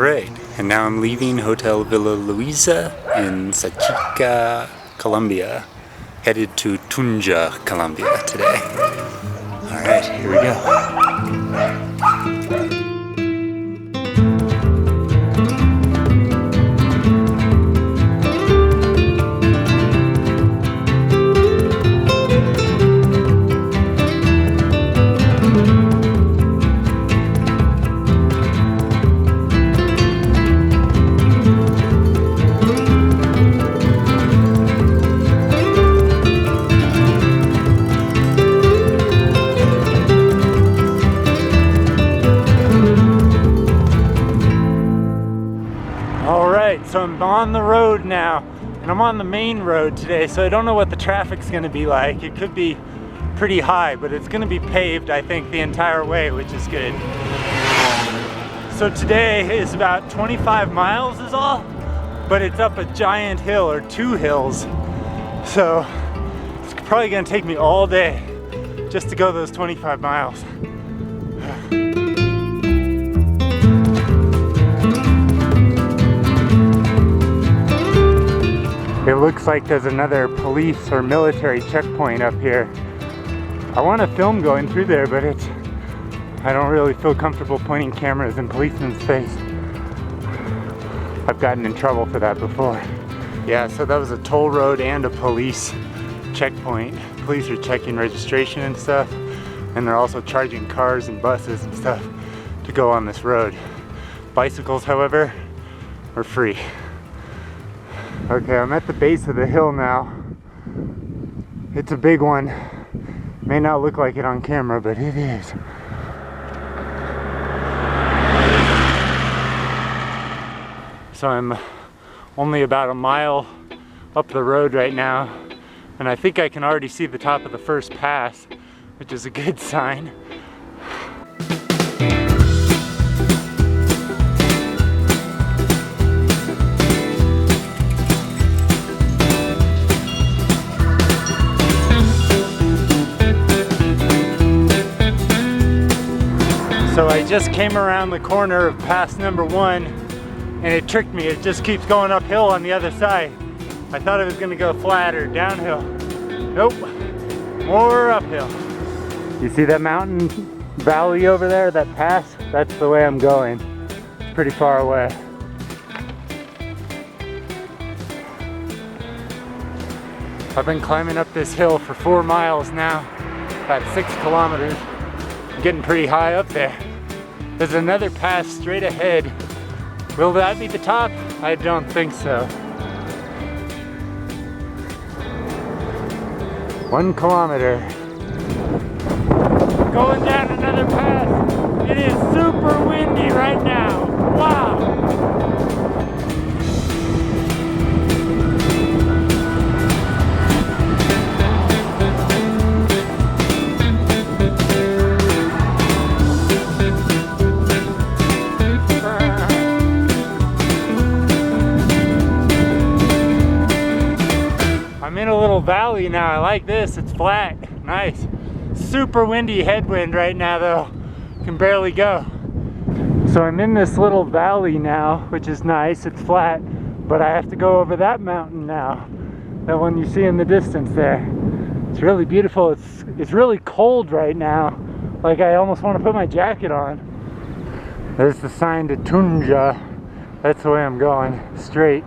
Alright, and now I'm leaving Hotel Villa Luisa in Sachica, Colombia, headed to Tunja, Colombia today. Alright, here we go. So I'm on the road now, and I'm on the main road today, so I don't know what the traffic's gonna be like. It could be pretty high, but it's gonna be paved, I think, the entire way, which is good. So today is about 25 miles is all, but it's up a giant hill, or two hills. So it's probably gonna take me all day just to go those 25 miles. It looks like there's another police or military checkpoint up here. I want to film going through there, but I don't really feel comfortable pointing cameras in policemen's face. I've gotten in trouble for that before. Yeah, so that was a toll road and a police checkpoint. Police are checking registration and stuff, and they're also charging cars and buses and stuff to go on this road. Bicycles, however, are free. Okay, I'm at the base of the hill now. It's a big one. May not look like it on camera, but it is. So I'm only about a mile up the road right now, and I think I can already see the top of the first pass, which is a good sign. So I just came around the corner of pass number 1, and it tricked me. It just keeps going uphill on the other side. I thought it was gonna go flat or downhill. Nope, more uphill. You see that mountain valley over there, that pass? That's the way I'm going. It's pretty far away. I've been climbing up this hill for 4 miles now, about 6 kilometers. Getting pretty high up there. There's another pass straight ahead. Will that be the top? I don't think so. 1 kilometer. Going down another pass. It is super windy right now. Wow. I'm in a little valley now. I like this. It's flat. Nice. Super windy headwind right now though. Can barely go. So I'm in this little valley now, which is nice. It's flat, but I have to go over that mountain now. That one you see in the distance there. It's really beautiful. It's really cold right now. Like I almost want to put my jacket on. There's the sign to Tunja. That's the way I'm going, straight.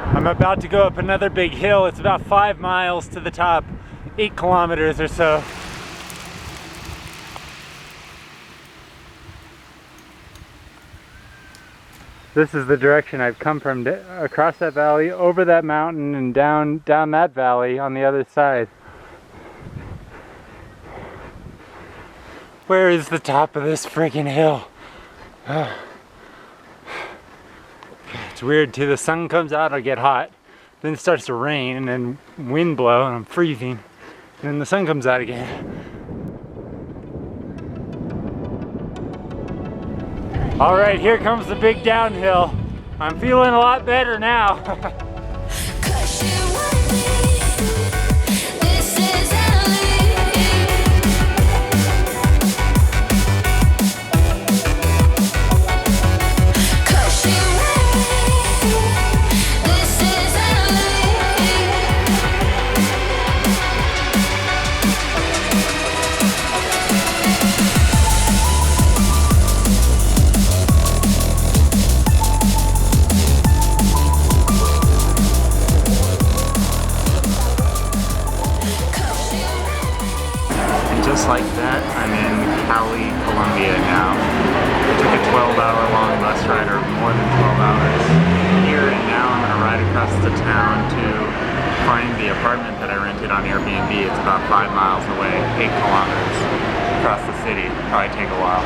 I'm about to go up another big hill. It's about 5 miles to the top, 8 kilometers or so. This is the direction I've come from, across that valley, over that mountain, and down that valley on the other side. Where is the top of this freaking hill? It's weird too, the sun comes out, I get hot, then it starts to rain and then wind blow and I'm freezing, and then the sun comes out again. Alright, here comes the big downhill. I'm feeling a lot better now. just like that, I'm in Cali, Colombia now. I took a 12-hour long bus ride, or more than 12 hours here, and now I'm going to ride across the town to find the apartment that I rented on Airbnb. It's about 5 miles away, 8 kilometers across the city. Probably take a while.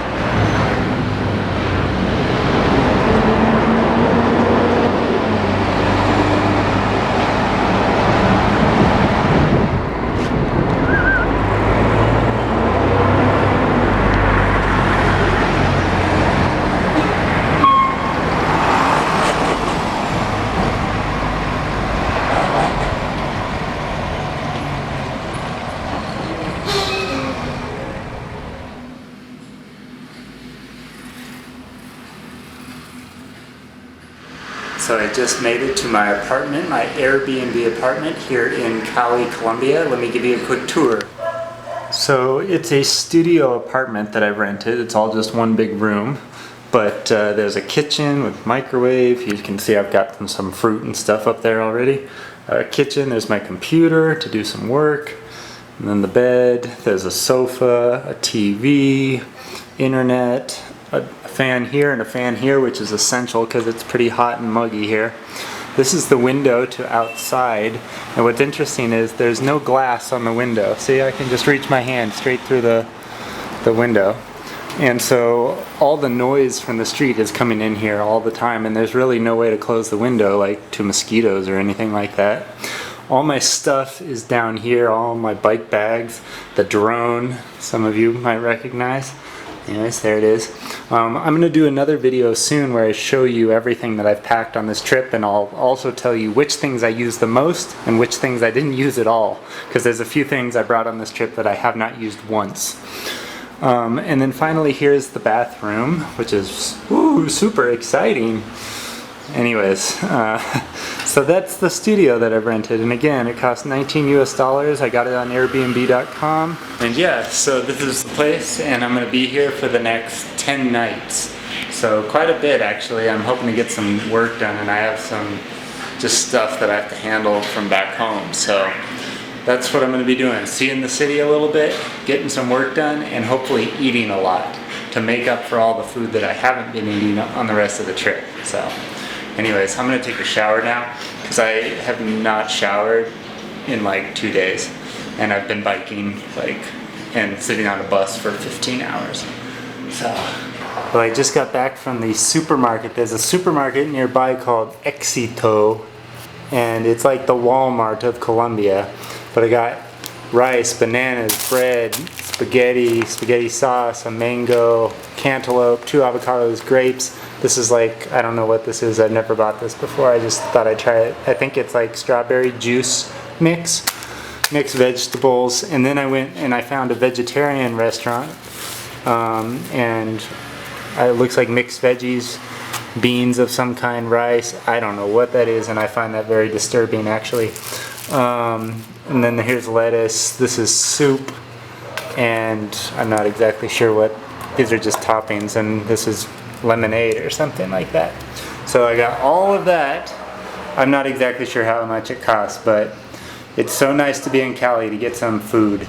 So I just made it to my apartment, my Airbnb apartment here in Cali, Colombia. Let me give you a quick tour. So it's a studio apartment that I've rented. It's all just one big room, but there's a kitchen with microwave. You can see I've got some fruit and stuff up there already. Kitchen, there's my computer to do some work, and then the bed, there's a sofa, a TV, internet, a fan here and a fan here, which is essential because it's pretty hot and muggy here. This is the window to outside, and what's interesting is there's no glass on the window. See, I can just reach my hand straight through the window, and so all the noise from the street is coming in here all the time, and there's really no way to close the window, like to mosquitoes or anything like that. All my stuff is down here, all my bike bags, the drone, some of you might recognize. Anyways, there it is. I'm going to do another video soon where I show you everything that I've packed on this trip, and I'll also tell you which things I used the most and which things I didn't use at all, because there's a few things I brought on this trip that I have not used once. And then finally, here's the bathroom, which is super exciting. Anyways, so that's the studio that I've rented, and again, it cost $19 US. I got it on Airbnb.com, and yeah, so this is the place, and I'm going to be here for the next 10 nights. So quite a bit, actually. I'm hoping to get some work done, and I have some just stuff that I have to handle from back home. So that's what I'm going to be doing. Seeing the city a little bit, getting some work done, and hopefully eating a lot to make up for all the food that I haven't been eating on the rest of the trip. So anyways, I'm going to take a shower now because I have not showered in like 2 days, and I've been biking and sitting on a bus for 15 hours. So, well, I just got back from the supermarket. There's a supermarket nearby called Éxito, and it's like the Walmart of Colombia. But I got rice, bananas, bread, spaghetti sauce, a mango, cantaloupe, 2 avocados, grapes. This is like, I don't know what this is. I've never bought this before. I just thought I'd try it. I think it's like strawberry juice mixed vegetables. And then I went and I found a vegetarian restaurant, and it looks like mixed veggies, beans of some kind, rice. I don't know what that is, and I find that very disturbing, actually. And then here's lettuce. This is soup, and I'm not exactly sure what. These are just toppings, and this is lemonade or something like that. So I got all of that. I'm not exactly sure how much it costs, but it's so nice to be in Cali to get some food.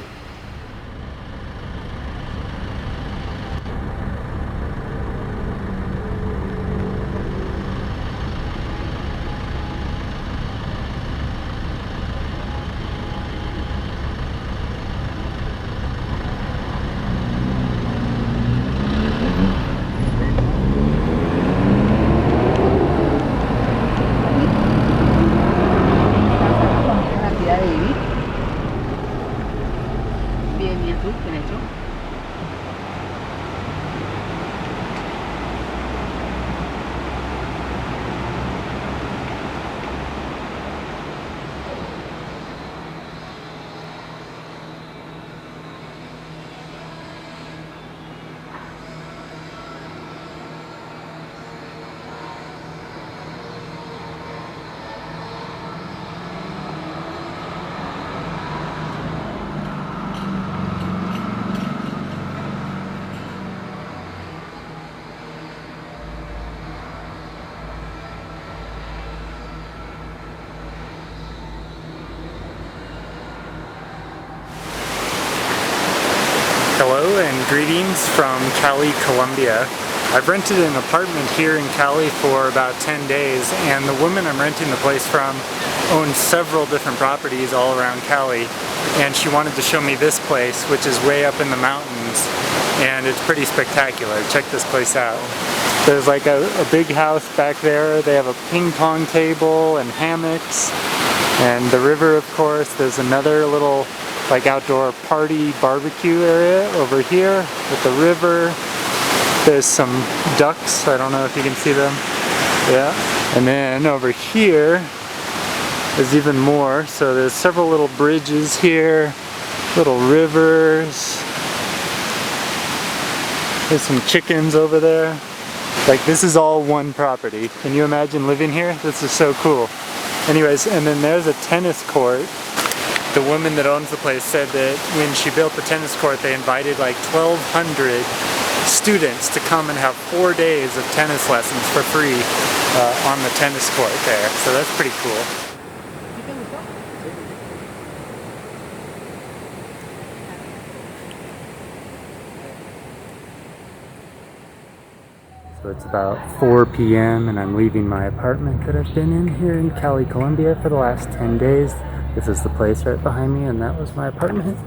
Hello and greetings from Cali, Colombia. I've rented an apartment here in Cali for about 10 days, and the woman I'm renting the place from owns several different properties all around Cali, and she wanted to show me this place, which is way up in the mountains, and it's pretty spectacular. Check this place out. There's like a big house back there. They have a ping pong table and hammocks, and the river, of course. There's another little like outdoor party barbecue area over here with the river. There's some ducks, I don't know if you can see them. Yeah. And then over here there's even more. So there's several little bridges here, little rivers. There's some chickens over there. Like, this is all one property. Can you imagine living here? This is so cool. Anyways, and then there's a tennis court. The woman that owns the place said that when she built the tennis court, they invited like 1,200 students to come and have 4 days of tennis lessons for free on the tennis court there. So that's pretty cool. So it's about 4 p.m. and I'm leaving my apartment that I've been in here in Cali, Colombia for the last 10 days. This is the place right behind me, and that was my apartment.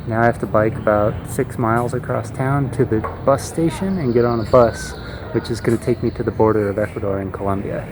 Now I have to bike about 6 miles across town to the bus station and get on a bus, which is going to take me to the border of Ecuador and Colombia.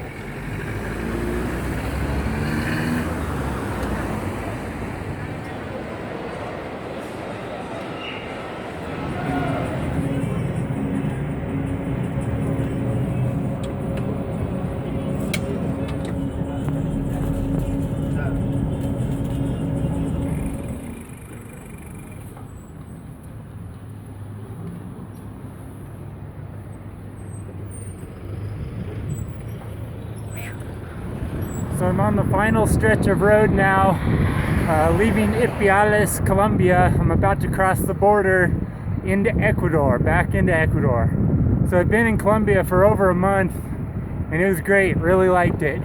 So I'm on the final stretch of road now, leaving Ipiales, Colombia. I'm about to cross the border into Ecuador, back into Ecuador. So I've been in Colombia for over a month, and it was great, really liked it.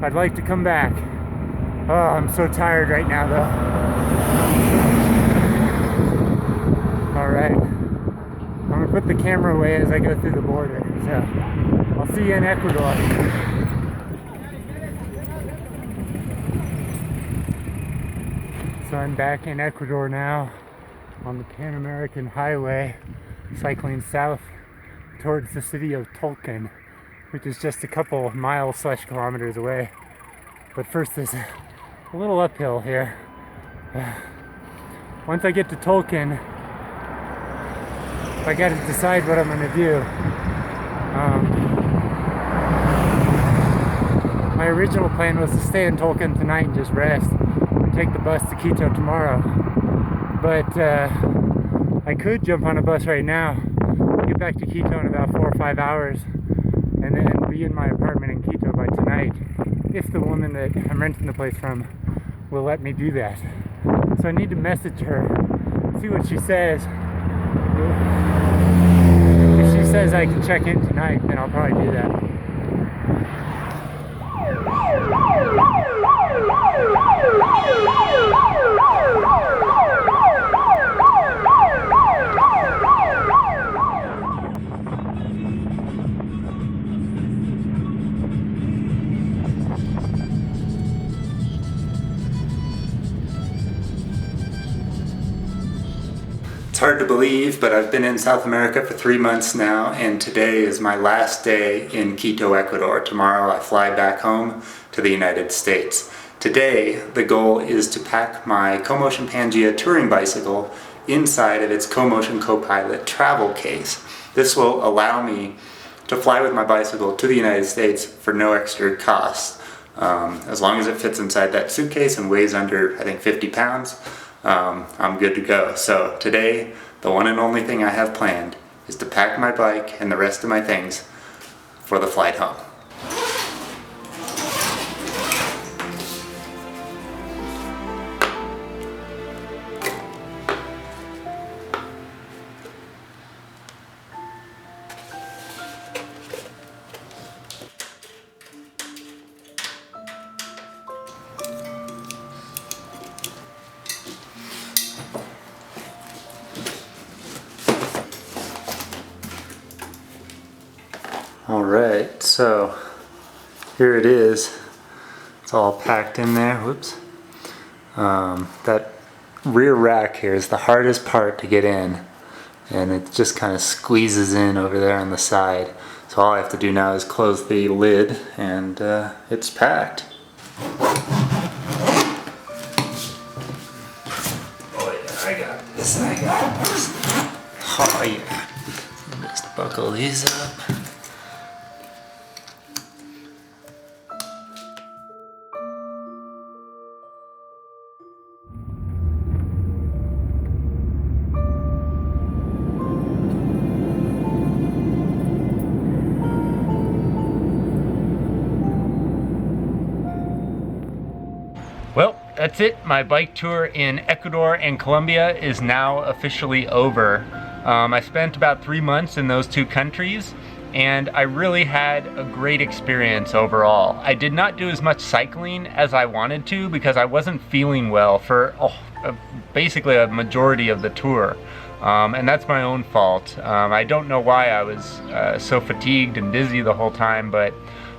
I'd like to come back. Oh, I'm so tired right now though. Alright, I'm gonna put the camera away as I go through the border. So, I'll see you in Ecuador. So I'm back in Ecuador now on the Pan-American Highway, cycling south towards the city of Tulcan, which is just a couple miles/kilometers away. But first there's a little uphill here. Once I get to Tulcan, I gotta decide what I'm gonna do. My original plan was to stay in Tulcan tonight and just rest. Take the bus to Quito tomorrow, but I could jump on a bus right now, get back to Quito in about 4 or 5 hours, and then be in my apartment in Quito by tonight, if the woman that I'm renting the place from will let me do that. So I need to message her, see what she says. If she says I can check in tonight, then I'll probably do that. It's hard to believe, but I've been in South America for 3 months now, and today is my last day in Quito, Ecuador. Tomorrow I fly back home to the United States. Today, the goal is to pack my CoMotion Pangea touring bicycle inside of its CoMotion Copilot travel case. This will allow me to fly with my bicycle to the United States for no extra cost. As long as it fits inside that suitcase and weighs under, I think, 50 pounds, I'm good to go. So today, the one and only thing I have planned is to pack my bike and the rest of my things for the flight home. Alright, so here it is. It's all packed in there. Whoops. That rear rack here is the hardest part to get in, and it just kind of squeezes in over there on the side. So all I have to do now is close the lid and it's packed. Oh yeah, I got this, Oh yeah. Just buckle these up. Well, that's it. My bike tour in Ecuador and Colombia is now officially over. I spent about 3 months in those two countries, and I really had a great experience overall. I did not do as much cycling as I wanted to because I wasn't feeling well for basically a majority of the tour. And that's my own fault. I don't know why I was so fatigued and dizzy the whole time, but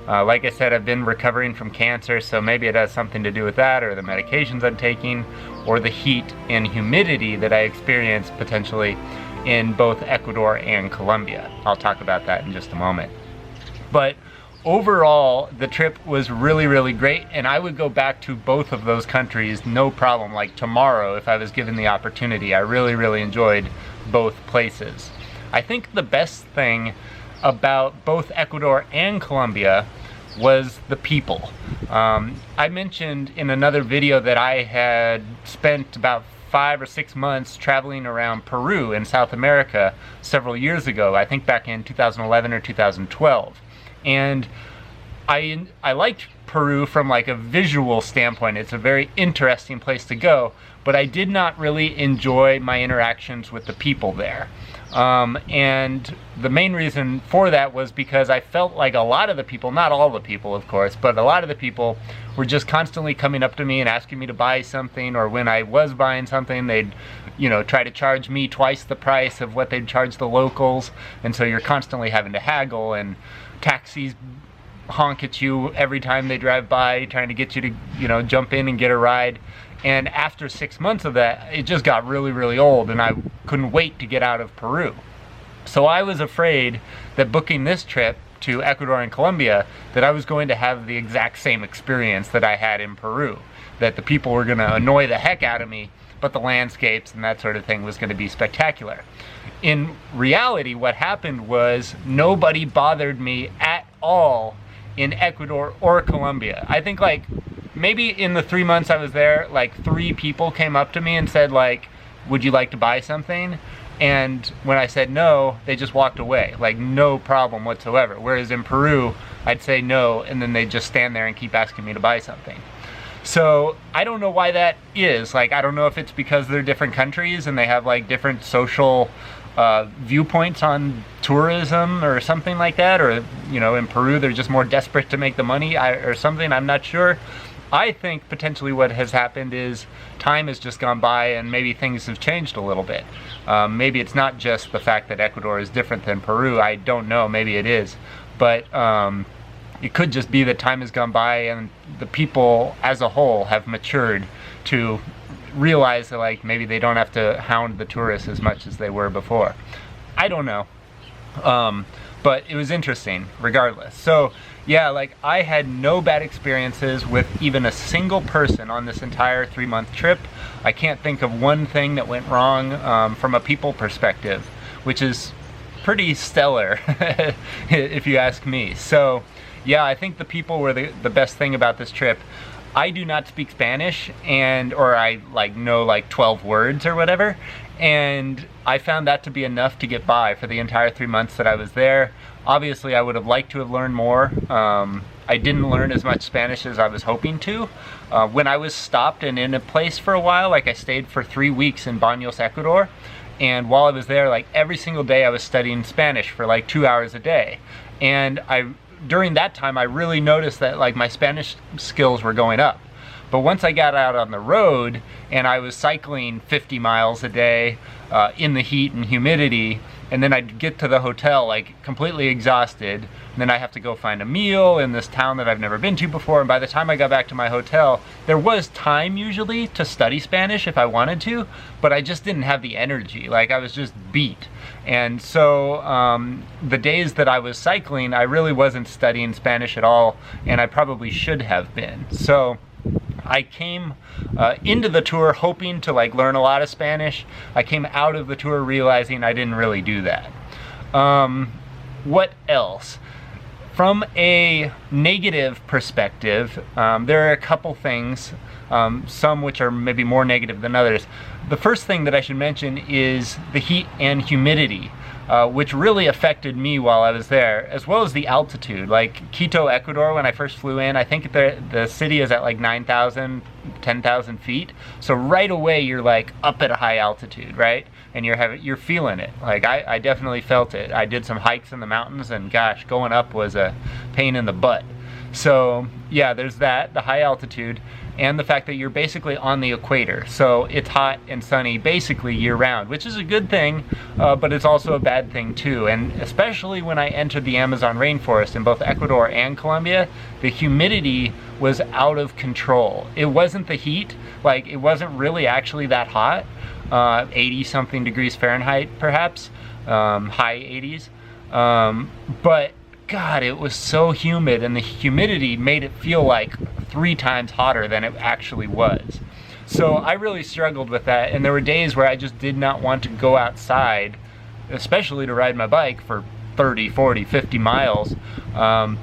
like I said, I've been recovering from cancer, so maybe it has something to do with that, or the medications I'm taking, or the heat and humidity that I experienced potentially in both Ecuador and Colombia. I'll talk about that in just a moment. But overall, the trip was really, really great, and I would go back to both of those countries no problem, like tomorrow if I was given the opportunity. I really, really enjoyed both places. I think the best thing about both Ecuador and Colombia was the people. I mentioned in another video that I had spent about 5 or 6 months traveling around Peru in South America several years ago, I think back in 2011 or 2012. And I liked Peru from like a visual standpoint. It's a very interesting place to go, but I did not really enjoy my interactions with the people there. And the main reason for that was because I felt like a lot of the people, not all the people of course, but a lot of the people were just constantly coming up to me and asking me to buy something, or when I was buying something, they'd, you know, try to charge me twice the price of what they'd charge the locals, and so you're constantly having to haggle, and taxis honk at you every time they drive by, trying to get you to, you know, jump in and get a ride. And after 6 months of that, it just got really, really old, and I couldn't wait to get out of Peru. So I was afraid that booking this trip to Ecuador and Colombia, that I was going to have the exact same experience that I had in Peru, that the people were going to annoy the heck out of me, but the landscapes and that sort of thing was going to be spectacular. In reality, what happened was nobody bothered me at all in Ecuador or Colombia. I think like maybe in the 3 months I was there, like 3 people came up to me and said like, would you like to buy something? And when I said no, they just walked away, like no problem whatsoever. Whereas in Peru, I'd say no, and then they'd just stand there and keep asking me to buy something. So I don't know why that is. Like, I don't know if it's because they're different countries and they have like different social viewpoints on tourism or something like that, or, you know, in Peru they're just more desperate to make the money or something. I'm not sure. I think potentially what has happened is time has just gone by and maybe things have changed a little bit. Maybe it's not just the fact that Ecuador is different than Peru. I don't know. Maybe it is. But it could just be that time has gone by and the people as a whole have matured to realize that like maybe they don't have to hound the tourists as much as they were before. I don't know. But it was interesting regardless. So yeah, like I had no bad experiences with even a single person on this entire 3-month trip. I can't think of one thing that went wrong from a people perspective, which is pretty stellar if you ask me. So yeah, I think the people were the best thing about this trip. I do not speak Spanish, or I like know like 12 words or whatever, and I found that to be enough to get by for the entire 3 months that I was there. Obviously, I would have liked to have learned more. I didn't learn as much Spanish as I was hoping to. When I was stopped and in a place for a while, like I stayed for 3 weeks in Baños, Ecuador, and while I was there, like every single day I was studying Spanish for like 2 hours a day. And during that time, I really noticed that like my Spanish skills were going up. But once I got out on the road and I was cycling 50 miles a day in the heat and humidity, and then I'd get to the hotel like completely exhausted, and then I have to go find a meal in this town that I've never been to before, and by the time I got back to my hotel, there was time usually to study Spanish if I wanted to, but I just didn't have the energy. Like, I was just beat. And so the days that I was cycling, I really wasn't studying Spanish at all, and I probably should have been. So I came into the tour hoping to like learn a lot of Spanish. I came out of the tour realizing I didn't really do that. What else? From a negative perspective, there are a couple things, some which are maybe more negative than others. The first thing that I should mention is the heat and humidity, which really affected me while I was there, as well as the altitude. Like Quito, Ecuador, when I first flew in, I think the city is at like 9,000, 10,000 feet. So right away you're like up at a high altitude, right? And you're feeling it. Like I definitely felt it. I did some hikes in the mountains, and gosh, going up was a pain in the butt. So yeah, there's that, the high altitude, and the fact that you're basically on the equator. So it's hot and sunny basically year round, which is a good thing, but it's also a bad thing too. And especially when I entered the Amazon rainforest in both Ecuador and Colombia, the humidity was out of control. It wasn't the heat, like it wasn't really actually that hot, 80 something degrees Fahrenheit perhaps, high 80s, but God, it was so humid, and the humidity made it feel like 3 times hotter than it actually was. So I really struggled with that, and there were days where I just did not want to go outside, especially to ride my bike for 30, 40, 50 miles,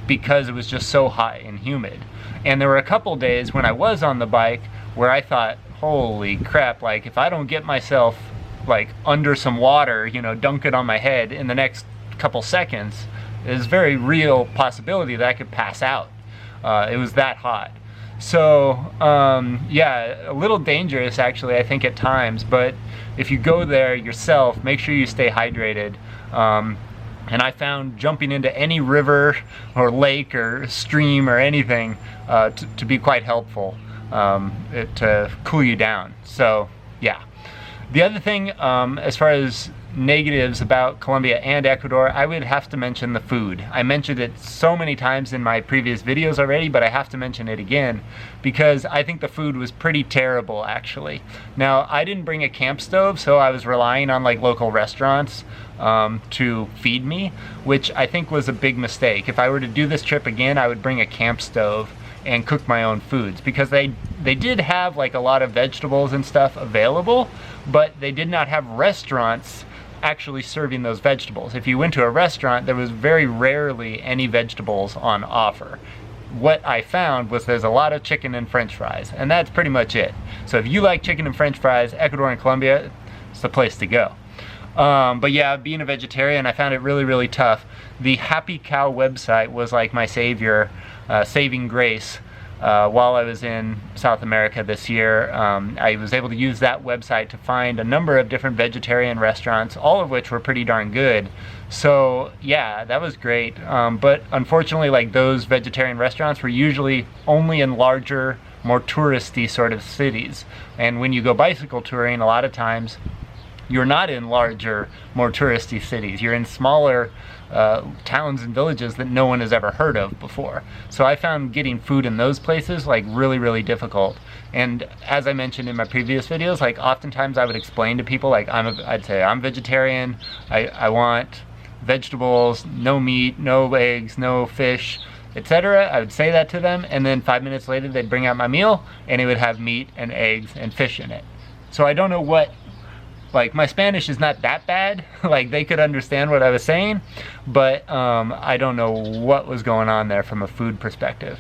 because it was just so hot and humid. And there were a couple days when I was on the bike where I thought, holy crap, like if I don't get myself like under some water, you know, dunk it on my head in the next couple seconds, there's a very real possibility that I could pass out. It was that hot. So yeah, a little dangerous actually, I think at times, but if you go there yourself, make sure you stay hydrated. And I found jumping into any river or lake or stream or anything to be quite helpful, to cool you down. So yeah. The other thing, as far as negatives about Colombia and Ecuador, I would have to mention the food. I mentioned it so many times in my previous videos already, but I have to mention it again because I think the food was pretty terrible actually. Now, I didn't bring a camp stove, so I was relying on like local restaurants to feed me, which I think was a big mistake. If I were to do this trip again, I would bring a camp stove and cook my own foods, because they did have like a lot of vegetables and stuff available, but they did not have restaurants actually serving those vegetables. If you went to a restaurant, there was very rarely any vegetables on offer. What I found was there's a lot of chicken and french fries, and that's pretty much it. So if you like chicken and french fries, Ecuador and Colombia, it's the place to go. But yeah, being a vegetarian, I found it really, really tough. The Happy Cow website was like my savior, saving grace. While I was in South America this year, I was able to use that website to find a number of different vegetarian restaurants, all of which were pretty darn good. So yeah, that was great. But unfortunately, like, those vegetarian restaurants were usually only in larger, more touristy sort of cities. And when you go bicycle touring, a lot of times you're not in larger, more touristy cities. You're in smaller towns and villages that no one has ever heard of before. So I found getting food in those places like really, really difficult. And as I mentioned in my previous videos, like oftentimes I would explain to people, like I'd say I'm vegetarian, I want vegetables, no meat, no eggs, no fish, etc. I would say that to them, and then 5 minutes later they'd bring out my meal and it would have meat and eggs and fish in it. So I don't know what, like, my Spanish is not that bad, like they could understand what I was saying, but I don't know what was going on there from a food perspective.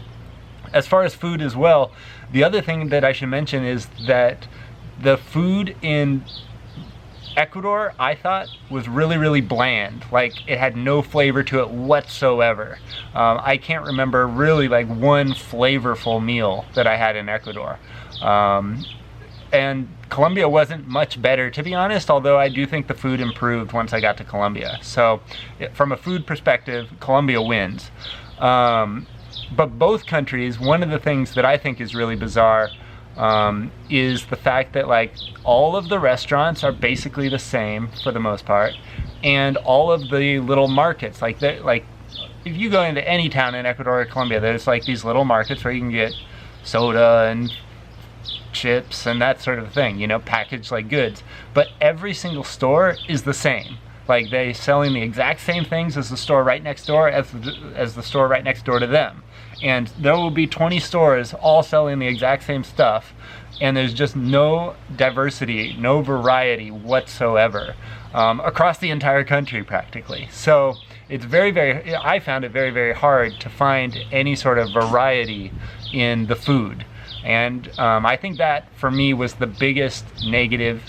As far as food as well, the other thing that I should mention is that the food in Ecuador, I thought, was really, really bland. Like, it had no flavor to it whatsoever. I can't remember really like one flavorful meal that I had in Ecuador. And Colombia wasn't much better, to be honest, although I do think the food improved once I got to Colombia. So from a food perspective, Colombia wins. But both countries, one of the things that I think is really bizarre is the fact that like all of the restaurants are basically the same for the most part, and all of the little markets, like if you go into any town in Ecuador or Colombia, there's like these little markets where you can get soda and chips and that sort of thing, you know, packaged like goods. But every single store is the same. Like they selling the exact same things as the store right next door as the store right next door to them. And there will be 20 stores all selling the exact same stuff, and there's just no diversity, no variety whatsoever across the entire country practically. So it's I found it very, very hard to find any sort of variety in the food. And I think that for me was the biggest negative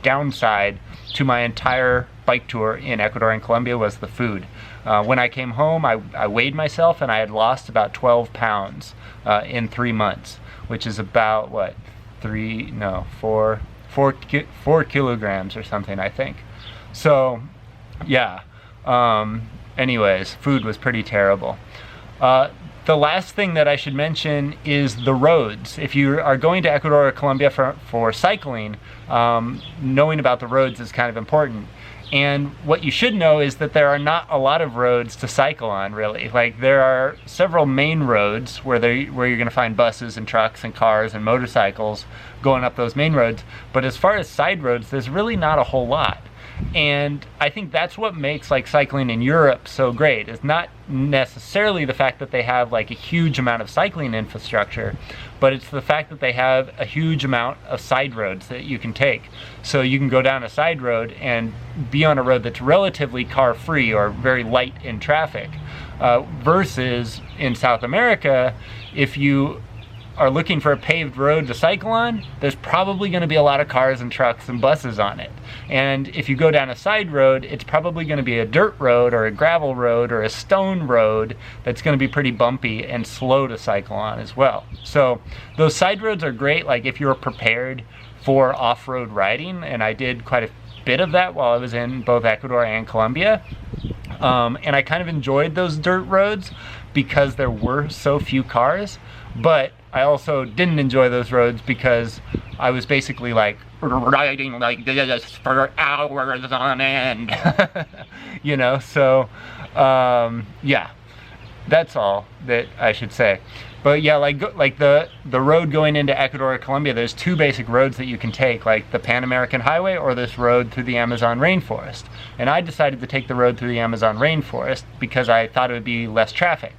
downside to my entire bike tour in Ecuador and Colombia was the food. When I came home, I weighed myself and I had lost about 12 pounds in 3 months, which is about what, 4 kilograms or something, I think. So yeah, anyways, food was pretty terrible. The last thing that I should mention is the roads. If you are going to Ecuador or Colombia for cycling, knowing about the roads is kind of important. And what you should know is that there are not a lot of roads to cycle on, really. Like there are several main roads where you're going to find buses and trucks and cars and motorcycles going up those main roads. But as far as side roads, there's really not a whole lot. And I think that's what makes like cycling in Europe so great. It's not necessarily the fact that they have like a huge amount of cycling infrastructure, but it's the fact that they have a huge amount of side roads that you can take. So you can go down a side road and be on a road that's relatively car free or very light in traffic, versus in South America, if you are looking for a paved road to cycle on, there's probably going to be a lot of cars and trucks and buses on it. And if you go down a side road, it's probably going to be a dirt road or a gravel road or a stone road that's going to be pretty bumpy and slow to cycle on as well. So those side roads are great, like if you're prepared for off-road riding, and I did quite a bit of that while I was in both Ecuador and Colombia. And I kind of enjoyed those dirt roads because there were so few cars, but I also didn't enjoy those roads because I was basically like riding like this for hours on end. You know, so yeah, that's all that I should say. But yeah, like the road going into Ecuador or Colombia, there's two basic roads that you can take, like the Pan American Highway or this road through the Amazon rainforest. And I decided to take the road through the Amazon rainforest because I thought it would be less traffic.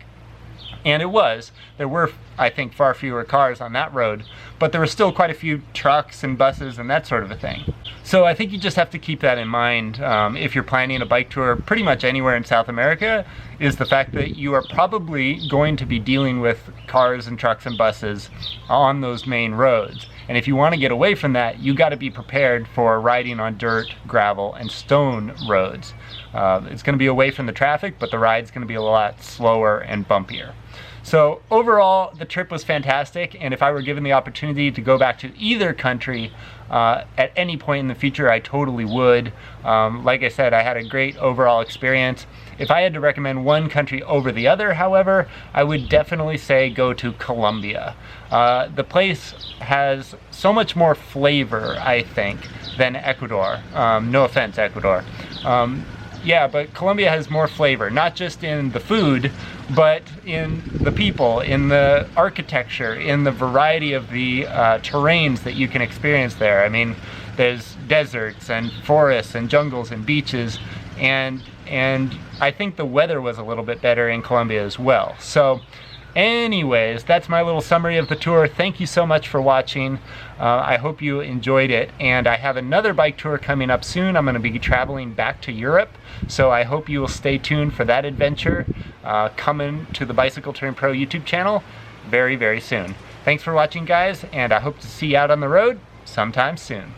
And it was. There were, I think, far fewer cars on that road, but there were still quite a few trucks and buses and that sort of a thing. So I think you just have to keep that in mind if you're planning a bike tour pretty much anywhere in South America, is the fact that you are probably going to be dealing with cars and trucks and buses on those main roads. And if you want to get away from that, you got to be prepared for riding on dirt, gravel, and stone roads. It's going to be away from the traffic, but the ride's going to be a lot slower and bumpier. So overall, the trip was fantastic, and if I were given the opportunity to go back to either country at any point in the future, I totally would. Like I said, I had a great overall experience. If I had to recommend one country over the other, however, I would definitely say go to Colombia. The place has so much more flavor, I think, than Ecuador. No offense, Ecuador. Yeah, but Colombia has more flavor, not just in the food, but in the people, in the architecture, in the variety of the terrains that you can experience there. I mean, there's deserts and forests and jungles and beaches, and I think the weather was a little bit better in Colombia as well. So anyways, that's my little summary of the tour. Thank you so much for watching. I hope you enjoyed it, and I have another bike tour coming up soon. I'm going to be traveling back to Europe, so I hope you will stay tuned for that adventure coming to the Bicycle Touring Pro YouTube channel very, very soon. Thanks for watching, guys, and I hope to see you out on the road sometime soon.